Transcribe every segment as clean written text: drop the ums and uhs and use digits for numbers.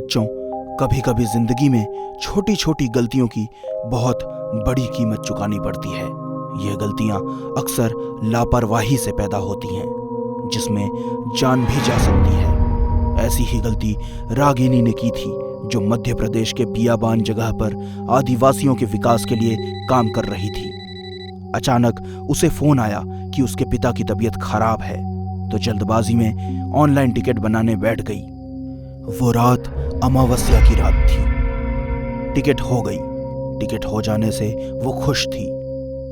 बच्चों, कभी कभी जिंदगी में छोटी छोटी गलतियों की बहुत बड़ी कीमत चुकानी पड़ती है। ये गलतियां अक्सर लापरवाही से पैदा होती हैं, जिसमें जान भी जा सकती है। ऐसी ही गलती रागिनी ने की थी, जो मध्य प्रदेश के बियाबान जगह पर आदिवासियों के विकास के लिए काम कर रही थी। अचानक उसे फोन आया कि उसके पिता की तबीयत खराब है, तो जल्दबाजी में ऑनलाइन टिकट बनाने बैठ गई। वो रात अमावस्या की रात थी। टिकट हो गई। टिकट हो जाने से वो खुश थी,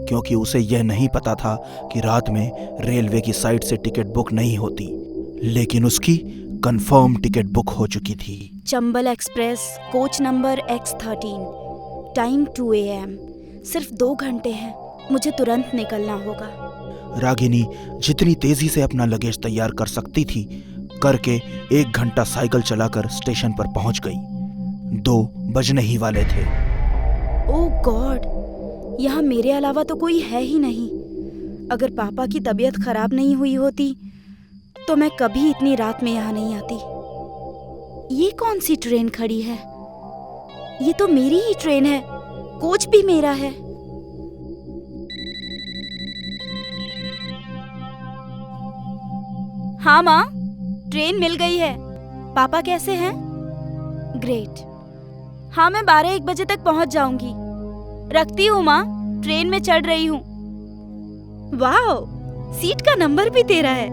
क्योंकि उसे यह नहीं पता था कि रात में रेलवे की साइट से टिकट बुक नहीं होती, लेकिन उसकी कंफर्म टिकट बुक हो चुकी थी। Chambal express, coach number X13, time 2 AM। सिर्फ 2 घंटे हैं, मुझे तुरंत निकलना होगा। रागिनी जितनी तेजी से अपना लगेज तैयार कर सकती थी, करके 1 घंटा साइकिल चलाकर स्टेशन पर पहुंच गई। 2 बजने ही वाले थे। ओह गॉड, यहाँ मेरे अलावा तो कोई है ही नहीं। अगर पापा की तबीयत खराब नहीं हुई होती तो मैं कभी इतनी रात में यहाँ नहीं आती। ये कौन सी ट्रेन खड़ी है? ये तो मेरी ही ट्रेन है, कोच भी मेरा है। हाँ माँ, ट्रेन मिल गई है। पापा कैसे हैं? ग्रेट। हाँ, मैं 12-1 बजे तक पहुंच जाऊंगी। रखती हूँ माँ, ट्रेन में चढ़ रही हूँ। वाओ, सीट का नंबर भी तेरा है।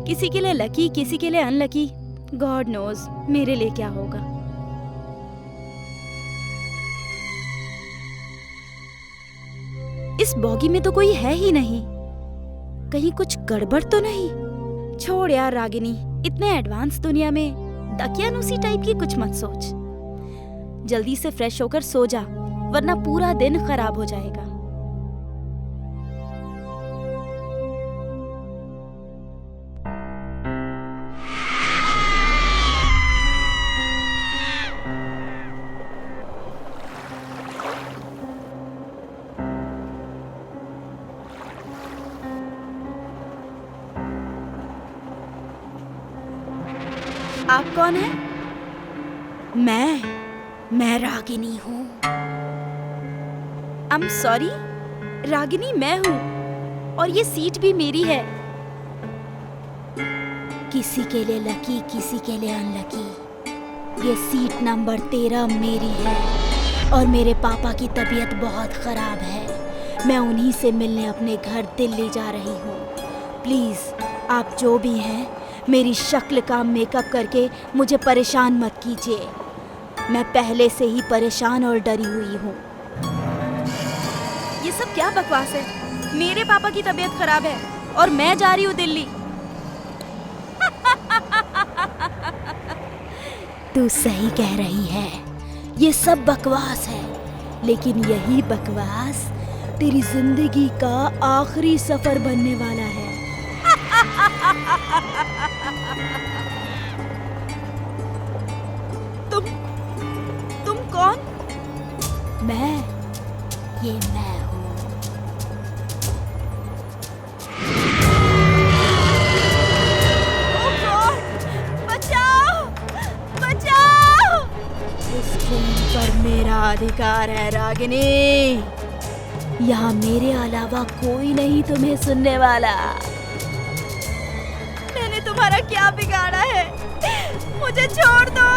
किसी के लिए लकी, किसी के लिए अनलकी। गॉड नोज मेरे लिए क्या होगा। इस बॉगी में तो कोई है ही नहीं। कहीं कुछ गड़बड़ तो नहीं? छोड़ यार रागिनी, इतने एडवांस दुनिया में दकियानूसी टाइप की कुछ मत सोच। जल्दी से फ्रेश होकर सो जा, वरना पूरा दिन खराब हो जाएगा। आप कौन हैं? मैं रागिनी हूँ। I'm sorry, रागिनी मैं हूँ, और ये सीट भी मेरी है। किसी के लिए लकी, किसी के लिए अनलकी। ये सीट नंबर 13 मेरी है, और मेरे पापा की तबीयत बहुत खराब है। मैं उन्हीं से मिलने अपने घर दिल्ली जा रही हूँ। प्लीज आप जो भी हैं, मेरी शक्ल का मेकअप करके मुझे परेशान मत कीजिए। मैं पहले से ही परेशान और डरी हुई हूँ। ये सब क्या बकवास है? मेरे पापा की तबीयत खराब है और मैं जा रही हूँ दिल्ली। तू सही कह रही है, ये सब बकवास है, लेकिन यही बकवास तेरी जिंदगी का आखिरी सफर बनने वाला है। तुम कौन? ये मैं हूँ। ओह गॉड, बचाओ, बचाओ! इस ट्रेन पर मेरा अधिकार है रागिनी। यहाँ मेरे अलावा कोई नहीं तुम्हें सुनने वाला। मैंने तुम्हारा क्या बिगाड़ा है? मुझे छोड़ दो।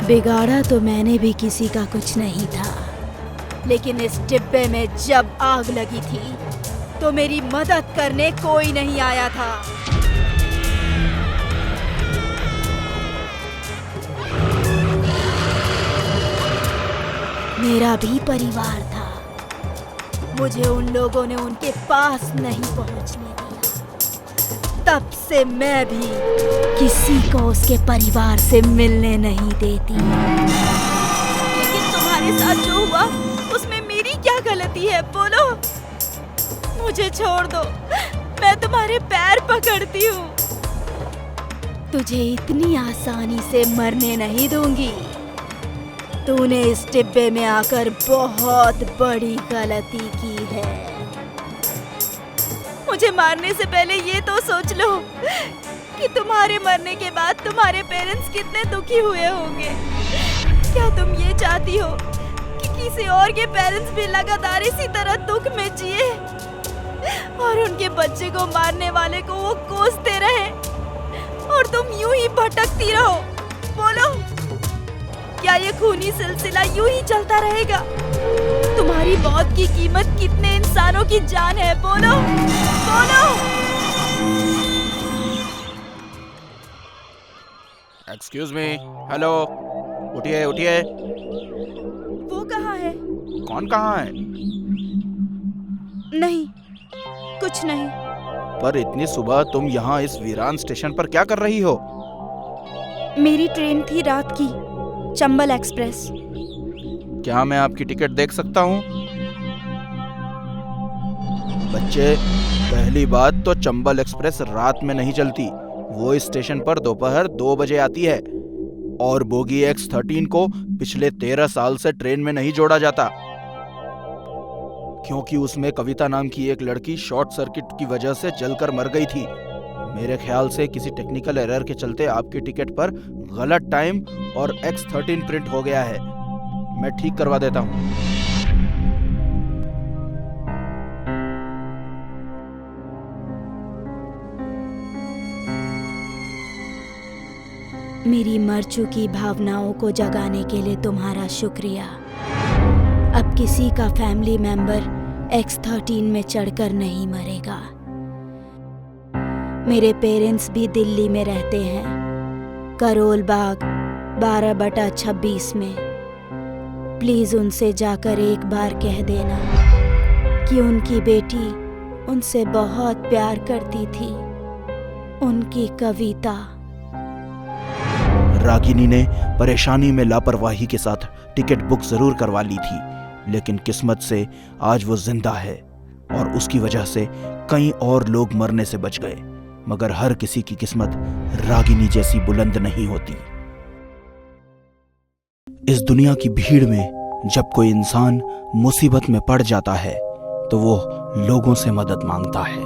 बिगाड़ा तो मैंने भी किसी का कुछ नहीं था, लेकिन इस डिब्बे में जब आग लगी थी तो मेरी मदद करने कोई नहीं आया था। मेरा भी परिवार था, मुझे उन लोगों ने उनके पास नहीं पहुंचने दिया। तब से मैं भी किसी को उसके परिवार से मिलने नहीं देती। लेकिन तुम्हारे साथ जो हुआ उसमें मेरी क्या गलती है? बोलो, मुझे छोड़ दो, मैं तुम्हारे पैर पकड़ती हूँ। तुझे इतनी आसानी से मरने नहीं दूंगी। तूने इस डिब्बे में आकर बहुत बड़ी गलती की है। मुझे मारने से पहले ये तो सोच लो कि तुम्हारे मरने के बाद तुम्हारे पेरेंट्स कितने दुखी हुए होंगे। क्या तुम ये चाहती हो कि किसी और के पेरेंट्स भी लगातार इसी तरह दुख में जिए और उनके बच्चे को मारने वाले को वो कोसते रहे और तुम यूं ही भटकती रहो? बोलो, क्या ये खूनी सिलसिला यूं ही चलता रहेगा? तुम्हारी मौत की कीमत कितने इंसानों की जान है? बोलो बोलो। एक्सक्यूज मी, हेलो, उठिए उठिए। वो कहाँ है? कौन कहाँ है? नहीं, कुछ नहीं। पर इतनी सुबह तुम यहाँ इस वीरान स्टेशन पर क्या कर रही हो? मेरी ट्रेन थी रात की, चंबल एक्सप्रेस। क्या मैं आपकी टिकट देख सकता हूँ? बच्चे, पहली बात तो चंबल एक्सप्रेस रात में नहीं चलती। वो इस स्टेशन पर दोपहर 2 बजे आती है और बोगी X13 को पिछले 13 साल से ट्रेन में नहीं जोड़ा जाता, क्योंकि उसमें कविता नाम की एक लड़की शॉर्ट सर्किट की वजह से जलकर मर गई थी। मेरे ख्याल से किसी टेक्निकल एरर के चलते आपकी टिकट पर गलत टाइम और X13 प्रिंट हो गया है। मैं ठीक करवा देता हूँ। मेरी मर चुकी भावनाओं को जगाने के लिए तुम्हारा शुक्रिया। अब किसी का फैमिली मेंबर X13 में चढ़कर नहीं मरेगा। मेरे पेरेंट्स भी दिल्ली में रहते हैं, करोल बाग 12/26 में। प्लीज उनसे जाकर एक बार कह देना कि उनकी बेटी उनसे बहुत प्यार करती थी। उनकी कविता। रागिनी ने परेशानी में लापरवाही के साथ टिकट बुक जरूर करवा ली थी, लेकिन किस्मत से आज वो जिंदा है और उसकी वजह से कई और लोग मरने से बच गए। मगर हर किसी की किस्मत रागिनी जैसी बुलंद नहीं होती। इस दुनिया की भीड़ में जब कोई इंसान मुसीबत में पड़ जाता है तो वो लोगों से मदद मांगता है,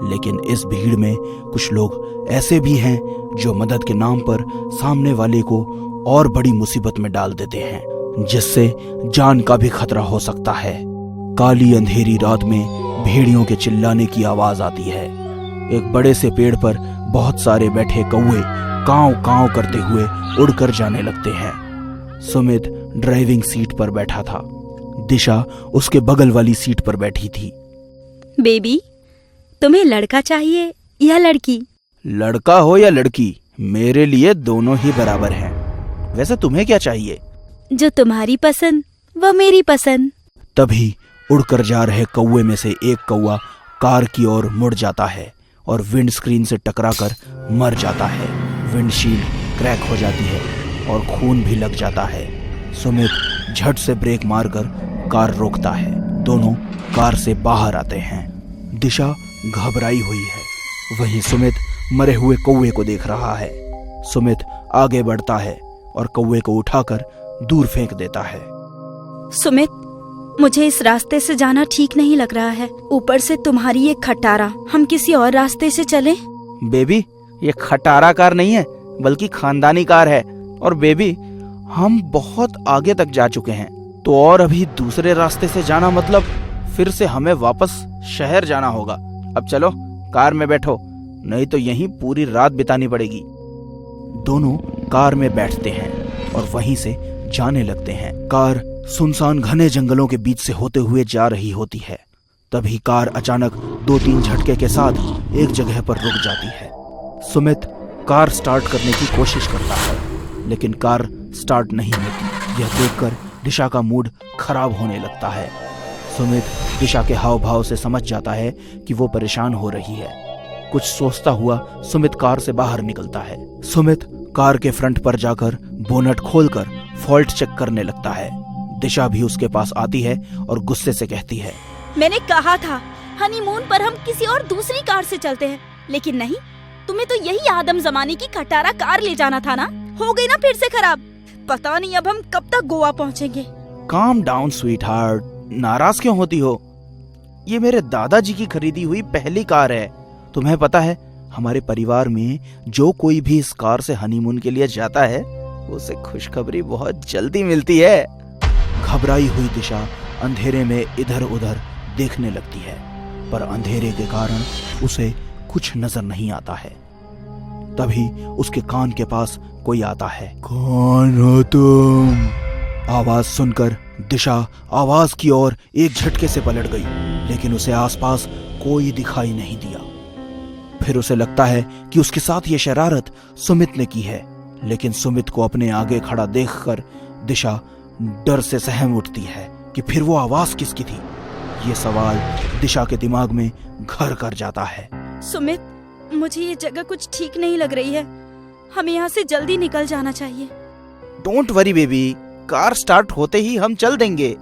लेकिन इस भीड़ में कुछ लोग ऐसे भी हैं जो मदद के नाम पर सामने वाले को और बड़ी मुसीबत में डाल देते हैं, जिससे जान का भी खतरा हो सकता है। काली अंधेरी रात में भेड़ियों के चिल्लाने की आवाज आती है। एक बड़े से पेड़ पर बहुत सारे बैठे कौवे कांव कांव करते हुए उड़कर जाने लगते हैं। सुमित ड्राइविंग सीट पर बैठा था। दिशा उसके बगल वाली सीट पर बैठी थी। बेबी, तुम्हें लड़का चाहिए या लड़की? लड़का हो या लड़की, मेरे लिए दोनों ही बराबर हैं। वैसे तुम्हें क्या चाहिए? जो तुम्हारी पसंद वो मेरी पसंद। तभी उड़कर जा रहे कौवे में से एक कौवा कार की ओर मुड़ जाता है और विंड स्क्रीन से टकराकर मर जाता है। विंडशील्ड क्रैक हो जाती है और खून भी लग जाता है। सुमित झट से ब्रेक मारकर कार रोकता है। दोनों कार से बाहर आते हैं। दिशा घबराई हुई है। वहीं सुमित मरे हुए कौवे को देख रहा है। सुमित आगे बढ़ता है और कौवे को उठाकर दूर फेंक देता है। सुमित, मुझे इस रास्ते से जाना ठीक नहीं लग रहा है। ऊपर से तुम्हारी ये खटारा। हम किसी और रास्ते से चलें? बेबी, ये खटारा कार नहीं है बल्कि खानदानी कार है। और बेबी, हम बहुत आगे तक जा चुके हैं, तो और अभी दूसरे रास्ते से जाना मतलब फिर से हमें वापस शहर जाना होगा। अब चलो कार में बैठो, नहीं तो यहीं पूरी रात बितानी पड़ेगी। दोनों कार में बैठते हैं और वहीं से जाने लगते हैं। कार सुनसान घने जंगलों के बीच से होते हुए जा रही होती है। तभी कार अचानक 2-3 झटके के साथ एक जगह पर रुक जाती है। सुमित कार स्टार्ट करने की कोशिश करता है, लेकिन कार स्टार्ट नहीं होती। यह देखकर दिशा का मूड खराब होने लगता है। सुमित दिशा के हाव भाव से समझ जाता है कि वो परेशान हो रही है। कुछ सोचता हुआ सुमित कार से बाहर निकलता है। सुमित कार के फ्रंट पर जाकर बोनट खोलकर फॉल्ट चेक करने लगता है। दिशा भी उसके पास आती है और गुस्से से कहती है, मैंने कहा था हनीमून पर हम किसी और दूसरी कार से चलते हैं, लेकिन नहीं, तुम्हें तो यही आदम जमाने की खटारा कार ले जाना था ना। हो गई ना फिर से खराब। पता नहीं अब हम कब तक गोवा पहुँचेंगे। काम डाउन स्वीट हार्ट, नाराज क्यों होती हो? ये मेरे दादाजी की खरीदी हुई पहली कार है। तुम्हें पता है, हमारे परिवार में जो कोई भी इस कार से हनीमून के लिए जाता है उसे खुशखबरी बहुत जल्दी मिलती है। घबराई हुई दिशा अंधेरे में इधर उधर देखने लगती है, पर अंधेरे के कारण उसे कुछ नजर नहीं आता है। तभी उसके कान के पास कोई आता है। कौन हो तुम? आवाज सुनकर दिशा आवाज की ओर एक झटके से पलट गई, लेकिन उसे आसपास कोई दिखाई नहीं दिया। फिर उसे लगता है कि उसके साथ ये शरारत सुमित ने की है, लेकिन सुमित को अपने आगे खड़ा देखकर दिशा डर से सहम उठती है कि फिर वो आवाज किसकी थी। ये सवाल दिशा के दिमाग में घर कर जाता है। सुमित, मुझे ये जगह कुछ ठीक नहीं लग रही है। हमें यहाँ से जल्दी निकल जाना चाहिए। Don't worry baby, car start होते ही हम चल देंगे।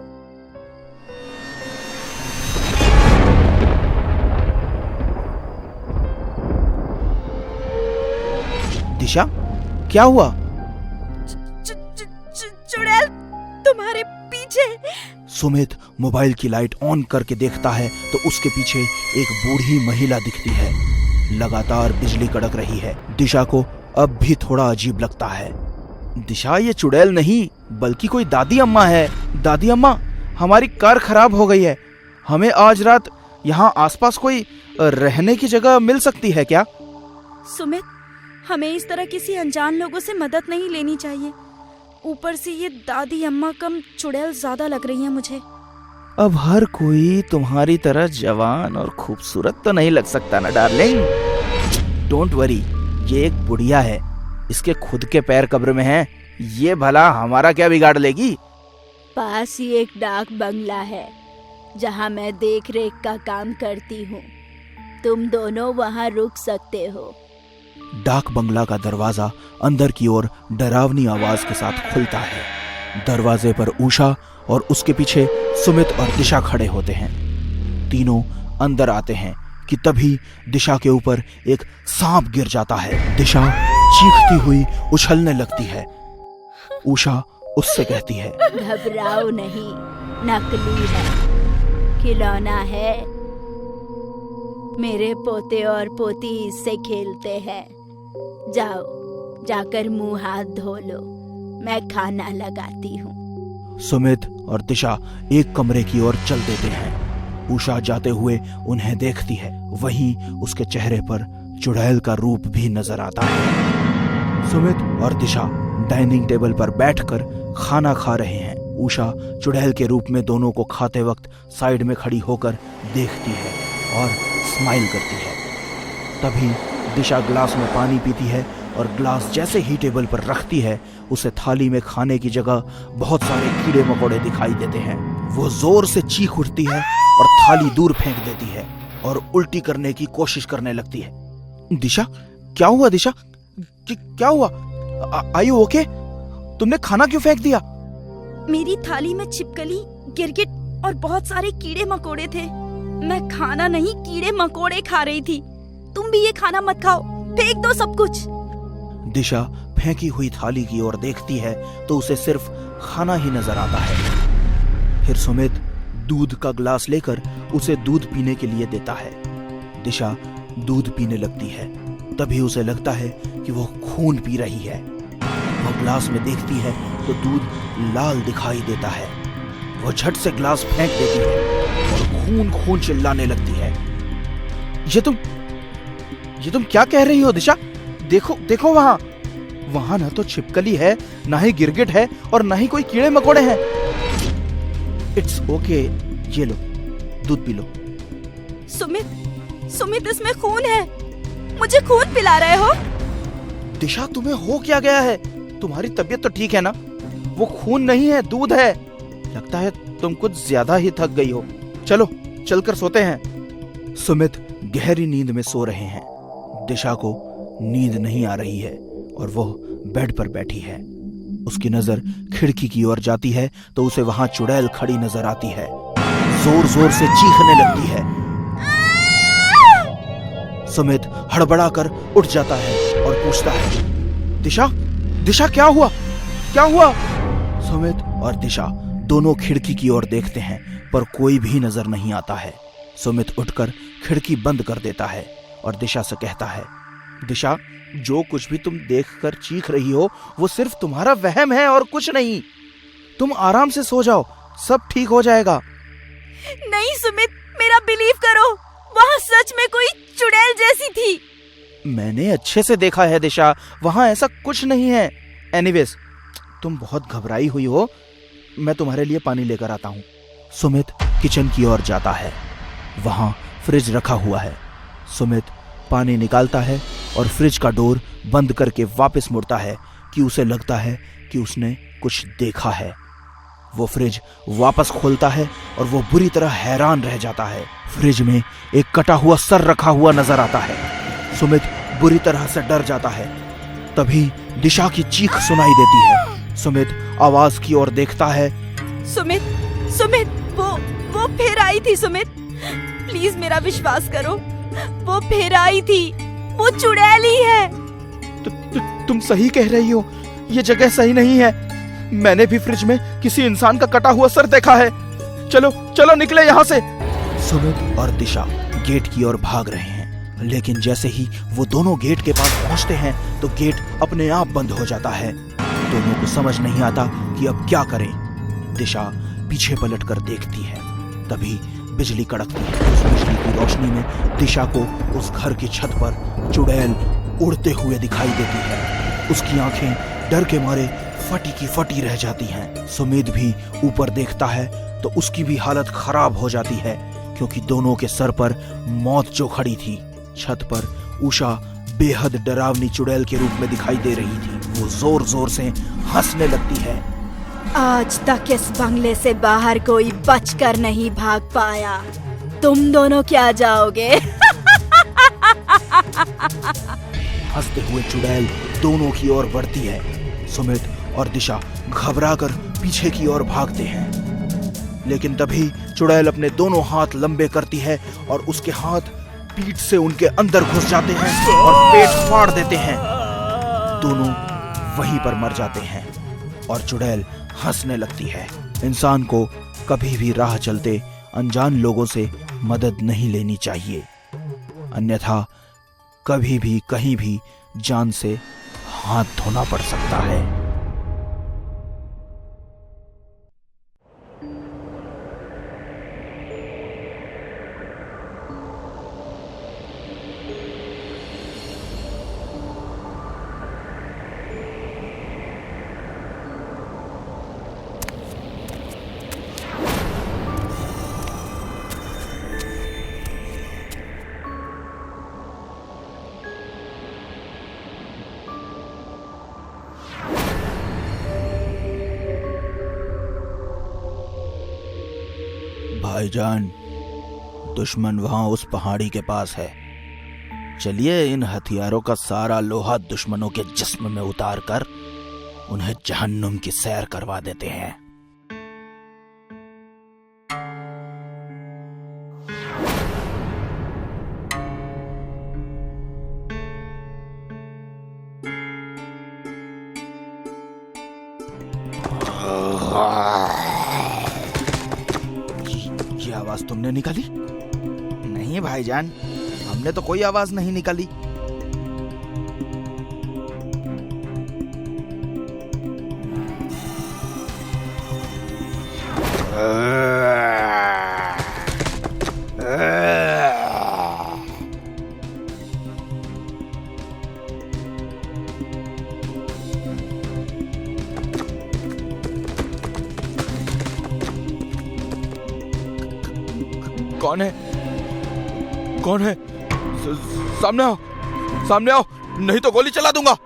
दिशा, क्या हुआ? चुड़ैल तुम्हारे पीछे। सुमित मोबाइल की लाइट ऑन करके देखता है तो उसके पीछे एक बूढ़ी महिला दिखती है। लगातार बिजली कड़क रही है। दिशा को अब भी थोड़ा अजीब लगता है। दिशा, ये चुड़ैल नहीं बल्कि कोई दादी अम्मा है। दादी अम्मा, हमारी कार खराब हो गई है। हमें आज रात यहाँ आसपास कोई रहने की जगह मिल सकती है क्या? सुमित, हमें इस तरह किसी अनजान लोगों से मदद नहीं लेनी चाहिए। ऊपर से ये दादी अम्मा कम चुड़ैल ज्यादा लग रही है मुझे। अब हर कोई तुम्हारी तरह जवान और खूबसूरत तो नहीं लग सकता ना डार्लिंग। डोंट वरी, ये एक बुढ़िया है, इसके खुद के पैर कब्र में हैं। ये भला हमारा क्या बिगाड़ लेगी? पास ही एक डाक बंगला है जहाँ मैं देख रेख का काम करती हूँ। तुम दोनों वहाँ रुक सकते हो। डाक बंगला का दरवाजा अंदर की ओर डरावनी आवाज के साथ खुलता है। दरवाजे पर उषा और उसके पीछे सुमित और दिशा खड़े होते हैं। तीनों अंदर आते हैं कि तभी दिशा के ऊपर एक सांप गिर जाता है। दिशा चीखती हुई उछलने लगती है। उषा उससे कहती है, घबराओ नहीं, नकली है, खिलौना है। मेरे पोते और पोती इससे खेलते हैं। जाओ, जाकर मुंह हाथ धो लो, मैं खाना लगाती हूँ। सुमित और दिशा एक कमरे की ओर चल देते हैं। उषा जाते हुए उन्हें देखती है। वहीं उसके चेहरे पर चुड़ैल का रूप भी नजर आता है। सुमित और दिशा डाइनिंग टेबल पर बैठकर खाना खा रहे हैं। उषा चुड़ैल के रूप में दोनों को खाते वक्त साइड में खड़ी होकर देखती है और स्माइल करती है। तभी दिशा ग्लास में पानी पीती है और ग्लास जैसे ही टेबल पर रखती है, उसे थाली में खाने की जगह बहुत सारे कीड़े मकोड़े दिखाई देते हैं। वो जोर से चीख उठती है और थाली दूर फेंक देती है और उल्टी करने की कोशिश करने लगती है। दिशा, क्या हुआ? दिशा, क्या हुआ? Are you okay? तुमने खाना क्यों फेंक दिया? मेरी थाली में छिपकली, गिरगिट और बहुत सारे कीड़े मकोड़े थे। मैं खाना नहीं, कीड़े मकोड़े खा रही थी। तुम भी ये खाना मत खाओ, फेंक दो सब कुछ। दिशा फेंकी हुई थाली की ओर देखती है तो उसे सिर्फ खाना ही नजर आता है। फिर सुमित दूध का ग्लास लेकर उसे दूध पीने के लिए देता है। दिशा दूध पीने लगती है। तभी उसे लगता है कि वो खून पी रही है। वो ग्लास में देखती है तो दूध लाल दिखाई देता है। वो झट से ग्लास फेंक देती है और खून खून चिल्लाने लगती है। ये तुम क्या कह रही हो दिशा? देखो वहां ना तो छिपकली है, ना ही गिरगिट है और ना ही कोई कीड़े मकोड़े हैं। इट्स ओके, ये लो, दूध पी लो। सुमित, इसमें खून है। मुझे खून पिला रहे हो? दिशा, तुम्हें हो क्या गया है? तुम्हारी तबीयत तो ठीक है ना? वो खून नहीं है, दूध है। लगता है तुम कुछ ज्यादा ही थक गई हो। चलो चलकर सोते हैं। सुमित गहरी नींद में सो रहे हैं। दिशा को नींद नहीं आ रही है और वो बेड पर बैठी है। उसकी नजर खिड़की की ओर जाती है तो उसे वहां चुड़ैल खड़ी नजर आती है। जोर जोर से चीखने लगती है। सुमित हड़बड़ाकर उठ जाता है और पूछता है, दिशा, क्या हुआ? सुमित और दिशा दोनों खिड़की की ओर देखते हैं पर कोई भी नजर नहीं आता है। सुमित उठकर खिड़की बंद कर देता है और दिशा से कहता है, दिशा, जो कुछ भी तुम देखकर चीख रही हो वो सिर्फ तुम्हारा वहम है और कुछ नहीं। तुम आराम से सो जाओ, सब ठीक हो जाएगा। नहीं सुमित, मेरा बिलीव करो, वहाँ सच में कोई चुड़ैल जैसी थी। मैंने अच्छे से देखा है दिशा, वहां ऐसा कुछ नहीं है। एनीवेज, तुम बहुत घबराई हुई हो, मैं तुम्हारे लिए पानी लेकर आता हूँ। सुमित किचन की ओर जाता है। वहां फ्रिज रखा हुआ है। सुमित पानी निकालता है और फ्रिज का डोर बंद करके वापस मुड़ता है कि उसे लगता है कि उसने कुछ देखा है। वो फ्रिज वापस खोलता है और वो बुरी तरह हैरान रह जाता है। फ्रिज में एक कटा हुआ सर रखा हुआ नजर आता है। सुमित बुरी तरह से डर जाता है। तभी दिशा की चीख सुनाई देती है। सुमित आवाज की ओर देखता है। सुमित, सुमित, वो फिर आई थी। सुमित, प्लीज मेरा विश्वास करो, वो फिर आई थी, वो चुड़ैल ही है। तुम सही कह रही हो, ये जगह सही नहीं है। मैंने भी फ्रिज में किसी इंसान का कटा हुआ सर देखा है। चलो चलो निकले यहाँ से। सुमित और दिशा गेट की ओर भाग रहे हैं, लेकिन जैसे ही वो दोनों गेट के पास पहुंचते हैं तो गेट अपने आप बंद हो जाता है। दोनों को समझ नहीं आता कि अब क्या करें। दिशा पीछे पलटकर देखती है। तभी बिजली कड़कती है। उस बिजली की रोशनी में दिशा को उस घर की छत पर चुड़ैल उड़ते हुए दिखाई देती है। उसकी आंखें डर के मारे फटी की फटी रह जाती हैं। सुमित भी ऊपर देखता है तो उसकी भी हालत खराब हो जाती है, क्योंकि दोनों के सर पर मौत जो खड़ी थी। छत पर उषा बेहद डरावनी चुड़ैल के रूप में दिखाई दे रही थी। वो जोर जोर से हंसने लगती है। आज तक इस बंगले से बाहर कोई बचकर नहीं भाग पाया, तुम दोनों क्या जाओगे? हंसते हुए चुड़ैल दोनों की ओर बढ़ती है। सुमित और दिशा घबराकर पीछे की ओर भागते हैं, लेकिन तभी चुड़ैल अपने दोनों हाथ लंबे करती है और उसके हाथ पीठ से उनके अंदर घुस जाते हैं और पेट फाड़ देते हैं। दोनों वहीं पर मर जाते हैं और चुड़ैल हंसने लगती है। इंसान को कभी भी राह चलते अनजान लोगों से मदद नहीं लेनी चाहिए, अन्यथा कभी भी कहीं भी जान से हाथ धोना पड़ सकता है। भाईजान, दुश्मन वहां उस पहाड़ी के पास है। चलिए इन हथियारों का सारा लोहा दुश्मनों के जिस्म में उतार कर उन्हें जहन्नुम की सैर करवा देते हैं। ये आवाज तुमने निकाली? नहीं भाईजान, हमने तो कोई आवाज नहीं निकाली। कौन है? कौन है? सामने आओ, सामने आओ, नहीं तो गोली चला दूंगा।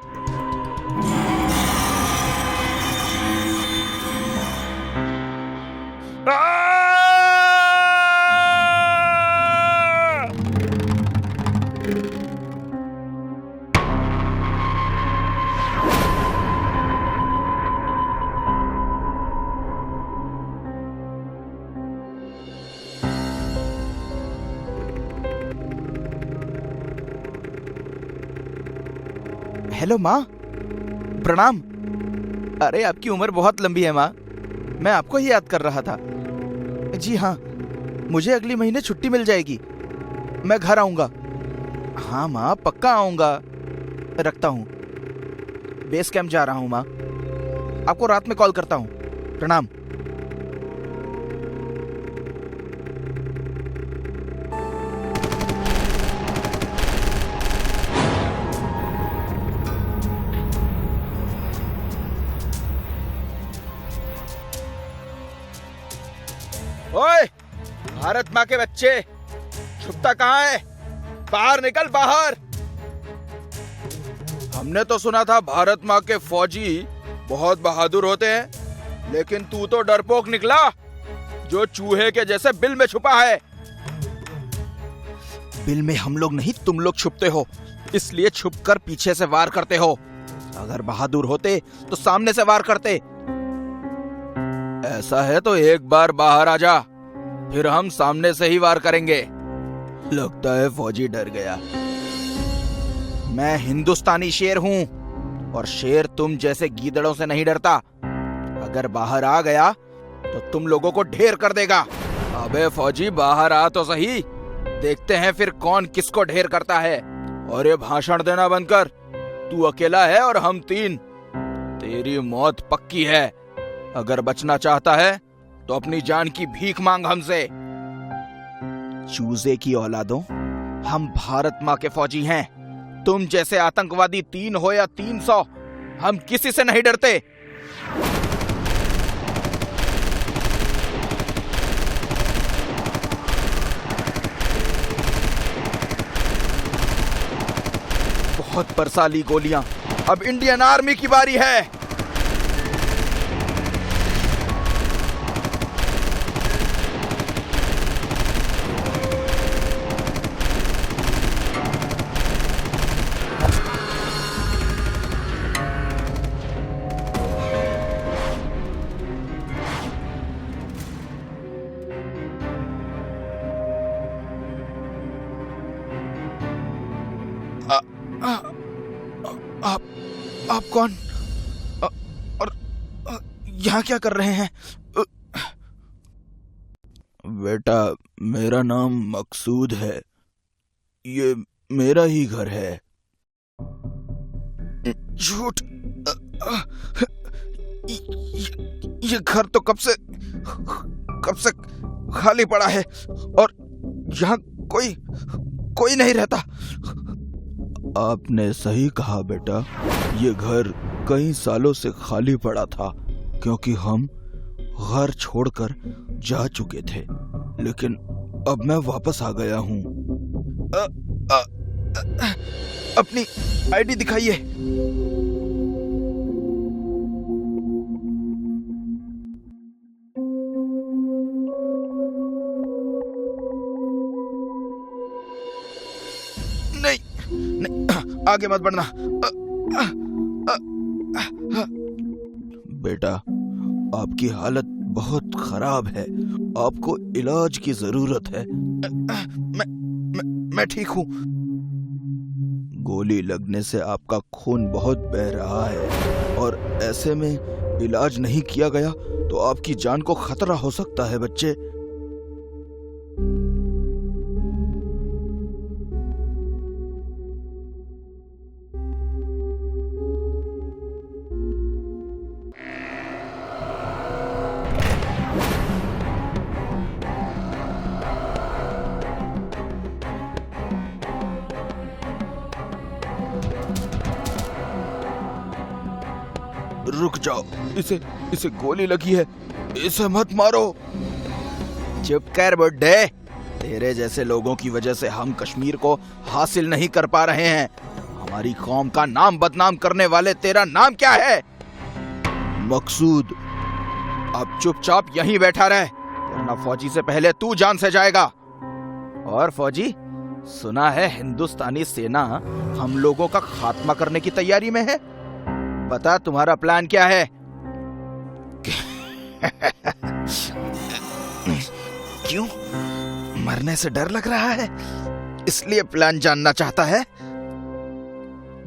हेलो माँ, प्रणाम। अरे आपकी उम्र बहुत लंबी है माँ, मैं आपको ही याद कर रहा था। जी हाँ, मुझे अगले महीने छुट्टी मिल जाएगी। मैं घर आऊंगा। हाँ माँ, पक्का आऊंगा। रखता हूँ, बेस कैंप जा रहा हूँ माँ। आपको रात में कॉल करता हूँ। प्रणाम। ओए, भारत माँ के बच्चे, छुपता कहाँ है? बाहर निकल, बाहर। हमने तो सुना था भारत माँ के फौजी बहुत बहादुर होते हैं, लेकिन तू तो डरपोक निकला, जो चूहे के जैसे बिल में छुपा है। बिल में हम लोग नहीं, तुम लोग छुपते हो, इसलिए छुपकर पीछे से वार करते हो। अगर बहादुर होते तो सामने से वार करते। ऐसा है तो एक बार बाहर आ जा, फिर हम सामने से ही वार करेंगे। लगता है फौजी डर गया। मैं हिंदुस्तानी शेर हूं, और शेर तुम जैसे गीदड़ों से नहीं डरता। अगर बाहर आ गया तो तुम लोगों को ढेर कर देगा। अबे फौजी, बाहर आ तो सही, देखते हैं फिर कौन किसको ढेर करता है। और ये भाषण देना बंद कर, तू अकेला है और हम 3। तेरी मौत पक्की है। अगर बचना चाहता है तो अपनी जान की भीख मांग हमसे। चूजे की औलादों, हम भारत माँ के फौजी हैं। तुम जैसे आतंकवादी 3 हो या 300, हम किसी से नहीं डरते। बहुत बरसाली गोलियां। अब इंडियन आर्मी की बारी है। आप कौन? और यहाँ क्या कर रहे हैं? बेटा, मेरा नाम मकसूद है। ये मेरा ही घर है। झूठ। ये घर तो कब से खाली पड़ा है, और यहाँ कोई नहीं रहता। आपने सही कहा बेटा, ये घर कई सालों से खाली पड़ा था, क्योंकि हम घर छोड़कर जा चुके थे। लेकिन अब मैं वापस आ गया हूँ। अपनी आईडी दिखाइए। नहीं, आगे मत बढ़ना। बेटा, आपकी हालत बहुत खराब है, आपको इलाज की जरूरत है। मैं ठीक हूँ। गोली लगने से आपका खून बहुत बह रहा है, और ऐसे में इलाज नहीं किया गया तो आपकी जान को खतरा हो सकता है बच्चे। रुक जाओ, इसे गोली लगी है, इसे मत मारो। चुप कर बुड्ढे, तेरे जैसे लोगों की वजह से हम कश्मीर को हासिल नहीं कर पा रहे हैं। हमारी कौम का नाम बदनाम करने वाले, तेरा नाम क्या है? मकसूद। अब चुपचाप यहीं बैठा रहे, वरना फौजी से पहले तू जान से जाएगा। और फौजी, सुना है हिंदुस्तानी सेना हम लोगों का खात्मा करने की तैयारी में है। बता, तुम्हारा प्लान क्या है? क्यों? मरने से डर लग रहा है, इसलिए प्लान जानना चाहता है?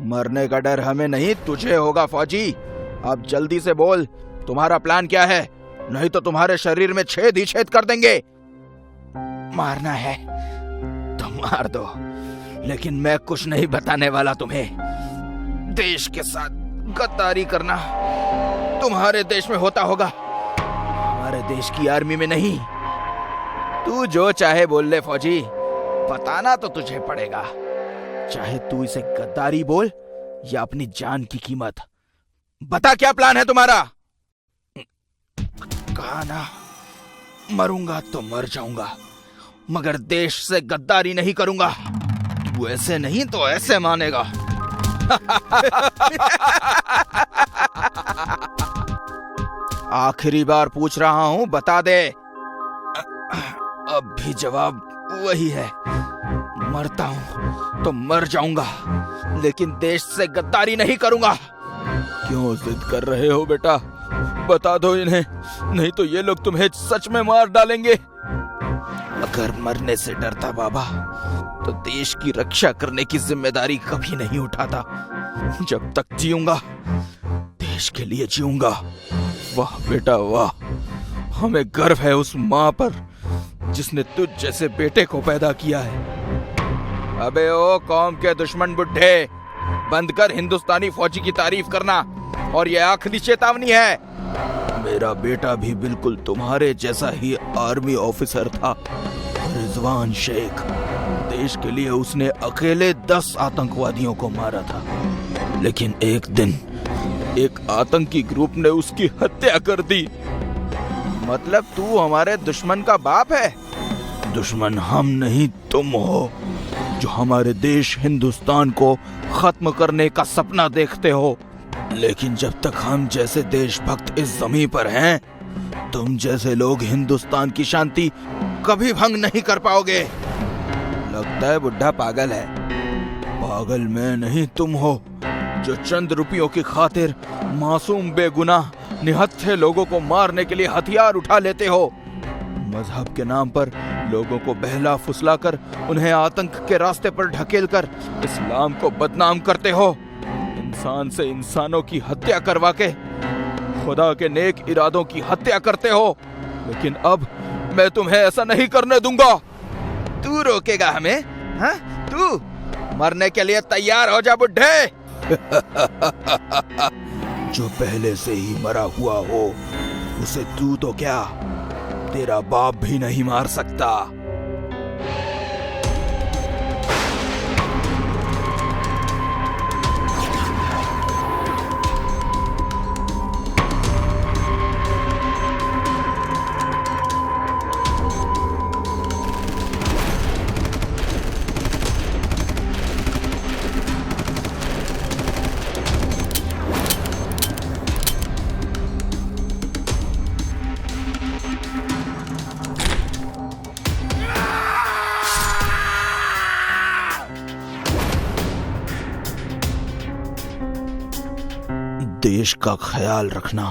मरने का डर हमें नहीं, तुझे होगा फौजी। अब जल्दी से बोल, तुम्हारा प्लान क्या है? नहीं तो तुम्हारे शरीर में छेद ही छेद कर देंगे। मारना है तो मार दो, लेकिन मैं कुछ नहीं बताने वाला तुम्हें। देश के साथ गद्दारी करना तुम्हारे देश में होता होगा, हमारे देश की आर्मी में नहीं। तू जो चाहे बोल ले फौजी, बताना तो तुझे पड़ेगा, चाहे तू इसे गद्दारी बोल या अपनी जान की कीमत। बता क्या प्लान है तुम्हारा? कहा ना, मरूंगा तो मर जाऊंगा, मगर देश से गद्दारी नहीं करूंगा। तू ऐसे नहीं तो ऐसे मानेगा। आखिरी बार पूछ रहा हूं, बता दे। अब भी जवाब वही है, मरता हूं तो मर जाऊंगा, लेकिन देश से गद्दारी नहीं करूंगा। क्यों जिद कर रहे हो बेटा? बता दो इन्हें, नहीं तो ये लोग तुम्हें सच में मार डालेंगे। अगर मरने से डरता बाबा तो देश की रक्षा करने की जिम्मेदारी कभी नहीं उठाता। जब तक जीऊंगा देश के लिए जीऊंगा। वाह बेटा वाह, हमें गर्व है उस माँ पर जिसने तुझ जैसे बेटे को पैदा किया है। अबे ओ कौम के दुश्मन बुड्ढे, बंद कर हिंदुस्तानी फौजी की तारीफ करना, और ये आखिरी चेतावनी है। मेरा बेटा भी बिल्कुल तुम्हारे जैसा ही आर्मी ऑफिसर था, रिजवान शेख। देश के लिए उसने अकेले 10 आतंकवादियों को मारा था, लेकिन एक दिन एक आतंकी ग्रुप ने उसकी हत्या कर दी। मतलब तू हमारे दुश्मन का बाप है? दुश्मन हम नहीं तुम हो, जो हमारे देश हिंदुस्तान को खत्म करने का सपना देखते हो। लेकिन जब तक हम जैसे देशभक्त इस जमीन पर हैं, तुम जैसे लोग हिंदुस्तान की शांति कभी भंग नहीं कर पाओगे। लगता है बुढ़ा पागल है। पागल मैं नहीं, तुम हो, जो चंद रुपयों की खातिर मासूम बेगुनाह निहत्थे लोगों को मारने के लिए हथियार उठा लेते हो। मजहब के नाम पर लोगों को बहला फुसलाकर उन्हें आतंक के रास्ते पर ढकेलकर इस्लाम को बदनाम करते हो। इंसान से इंसानों की हत्या करवा के खुदा के नेक इरादों की हत्या करते हो। लेकिन अब मैं तुम्हें ऐसा नहीं करने दूंगा। तू रोकेगा हमें? हाँ? तू मरने के लिए तैयार हो जा बुड्ढे। जो पहले से ही मरा हुआ हो उसे तू तो क्या, तेरा बाप भी नहीं मार सकता। देश का ख्याल रखना